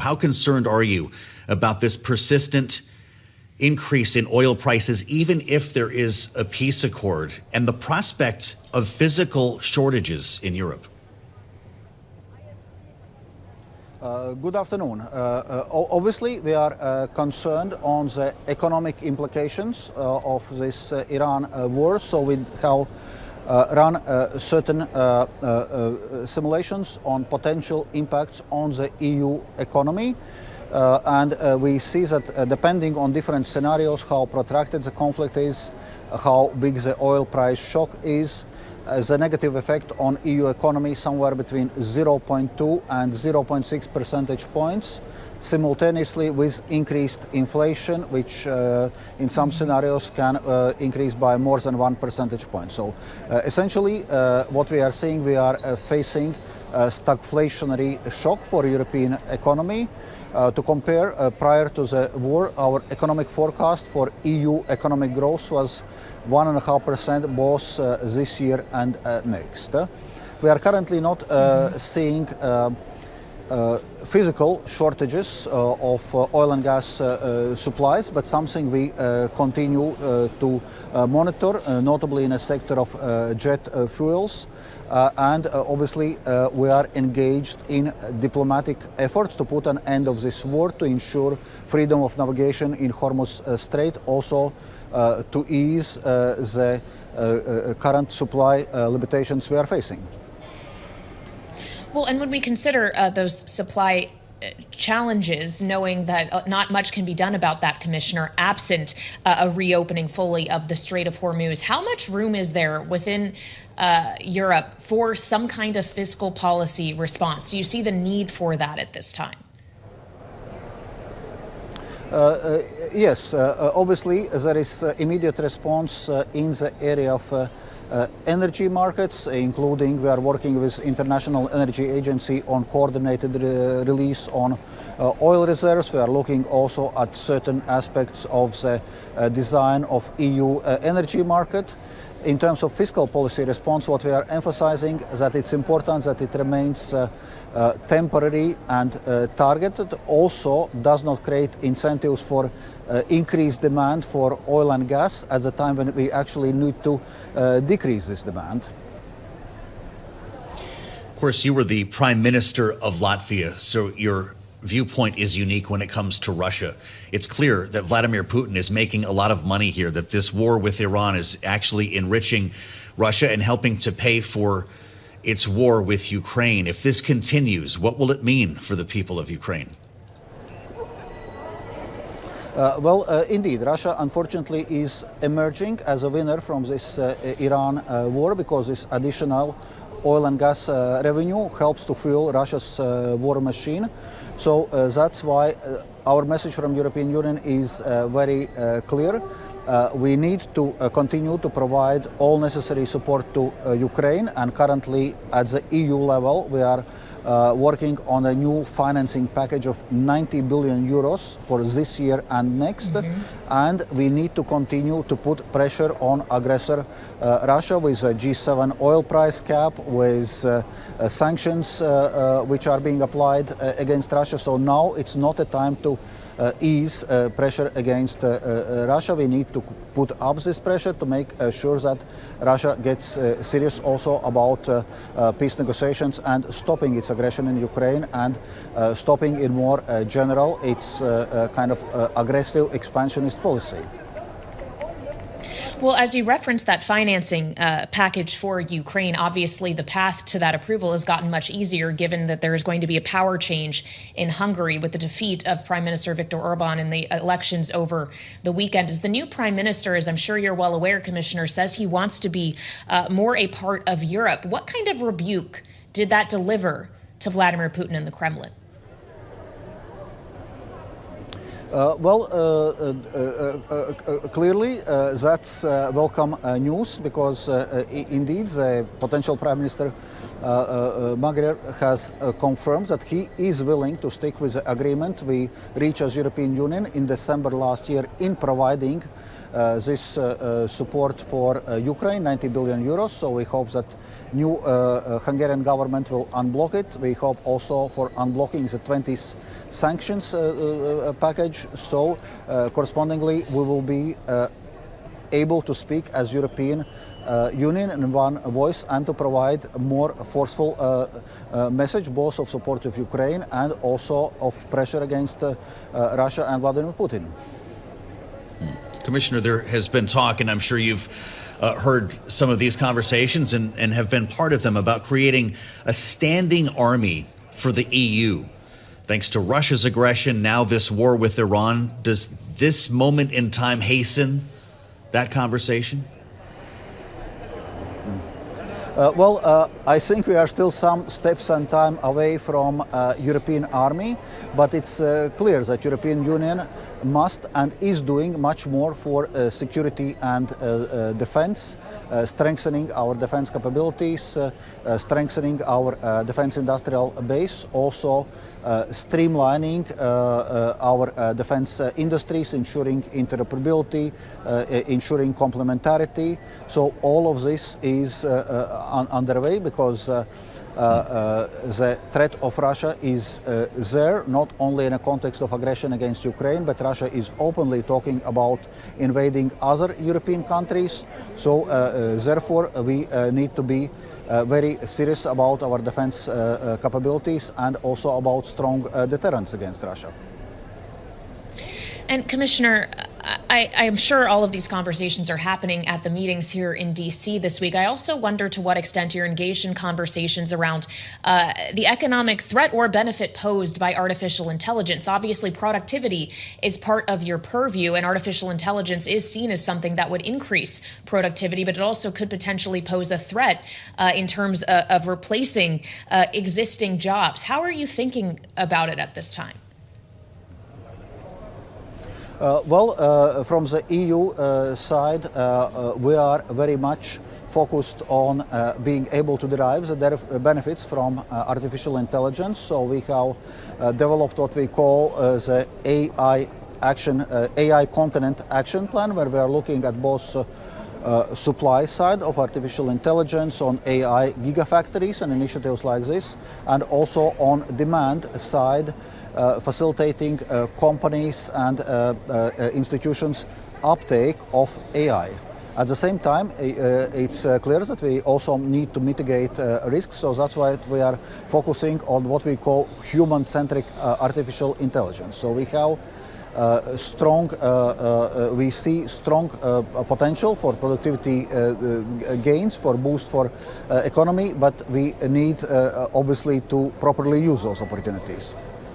How concerned are you about this persistent increase in oil prices, even if there is a peace accord, and the prospect of physical shortages in Europe? Good afternoon. Obviously, we are concerned on the economic implications of this Iran war. So we have run certain simulations on potential impacts on the EU economy. And we see that depending on different scenarios, how protracted the conflict is, how big the oil price shock is, the negative effect on EU economy somewhere between 0.2 and 0.6 percentage points, simultaneously with increased inflation, which in some scenarios can increase by more than 1 percentage point. So essentially what we are seeing, we are facing a stagflationary shock for European economy. To compare, prior to the war, our economic forecast for EU economic growth was 1.5% both this year and next. We are currently not seeing physical shortages of oil and gas supplies, but something we continue to monitor, notably in the sector of jet fuels. And obviously we are engaged in diplomatic efforts to put an end of this war, to ensure freedom of navigation in Hormuz Strait, also to ease the current supply limitations we are facing. Well, and when we consider those supply challenges, knowing that not much can be done about that, Commissioner, absent a reopening fully of the Strait of Hormuz, how much room is there within Europe for some kind of fiscal policy response? Do you see the need for that at this time? Yes, obviously there is immediate response in the area of energy markets, including we are working with International Energy Agency on coordinated release on oil reserves. We are looking also at certain aspects of the design of EU energy market. In terms of fiscal policy response, what we are emphasizing is that it's important that it remains temporary and targeted, also does not create incentives for increased demand for oil and gas at the time when we actually need to decrease this demand. Of course, you were the Prime Minister of Latvia, so your viewpoint is unique when it comes to Russia. It's clear that Vladimir Putin is making a lot of money here, that this war with Iran is actually enriching Russia and helping to pay for its war with Ukraine. If this continues, what will it mean for the people of Ukraine? Indeed, Russia unfortunately is emerging as a winner from this Iran war, because this additional oil and gas revenue helps to fuel Russia's war machine. So that's why our message from European Union is very clear. We need to continue to provide all necessary support to Ukraine, and currently at the EU level we are working on a new financing package of 90 billion euros for this year and next. And we need to continue to put pressure on aggressor Russia with a G7 oil price cap, with sanctions which are being applied against Russia. So now it's not a time to ease pressure against Russia. We need to put up this pressure to make sure that Russia gets serious also about peace negotiations and stopping its aggression in Ukraine, and stopping in more general its kind of aggressive expansionist policy. Well, as you referenced that financing package for Ukraine, obviously the path to that approval has gotten much easier, given that there is going to be a power change in Hungary with the defeat of Prime Minister Viktor Orban in the elections over the weekend. As the new Prime Minister, as I'm sure you're well aware, Commissioner, says he wants to be more a part of Europe. What kind of rebuke did that deliver to Vladimir Putin and the Kremlin? Clearly that's welcome news, because indeed the potential Prime Minister Magyar has confirmed that he is willing to stick with the agreement we reached as European Union in December last year in providing this support for Ukraine, 90 billion euros. So we hope that new Hungarian government will unblock it. We hope also for unblocking the 20th sanctions package. So correspondingly, we will be able to speak as European Union in one voice and to provide more forceful message both of support of Ukraine and also of pressure against Russia and Vladimir Putin. Commissioner, there has been talk, and I'm sure you've heard some of these conversations and have been part of them, about creating a standing army for the EU. Thanks to Russia's aggression, now this war with Iran, does this moment in time hasten that conversation? I think we are still some steps and time away from European army, but it's clear that European Union must and is doing much more for security and defense, strengthening our defense capabilities, strengthening our defense industrial base, also streamlining our defense industries, ensuring interoperability, ensuring complementarity. So all of this is underway because the threat of Russia is there, not only in a context of aggression against Ukraine, but Russia is openly talking about invading other European countries. So therefore we need to be very serious about our defense capabilities and also about strong deterrence against Russia. And Commissioner, I am sure all of these conversations are happening at the meetings here in D.C. this week. I also wonder to what extent you're engaged in conversations around the economic threat or benefit posed by artificial intelligence. Obviously, productivity is part of your purview, and artificial intelligence is seen as something that would increase productivity, but it also could potentially pose a threat in terms of replacing existing jobs. How are you thinking about it at this time? From the EU side, we are very much focused on being able to derive the benefits from artificial intelligence. So we have developed what we call the AI Continent Action Plan, where we are looking at both supply side of artificial intelligence, on AI gigafactories and initiatives like this, and also on demand side, facilitating companies and institutions' uptake of AI. At the same time, it's clear that we also need to mitigate risks, so that's why we are focusing on what we call human-centric artificial intelligence. So we have we see strong potential for productivity gains, for boost for economy, but we need obviously to properly use those opportunities.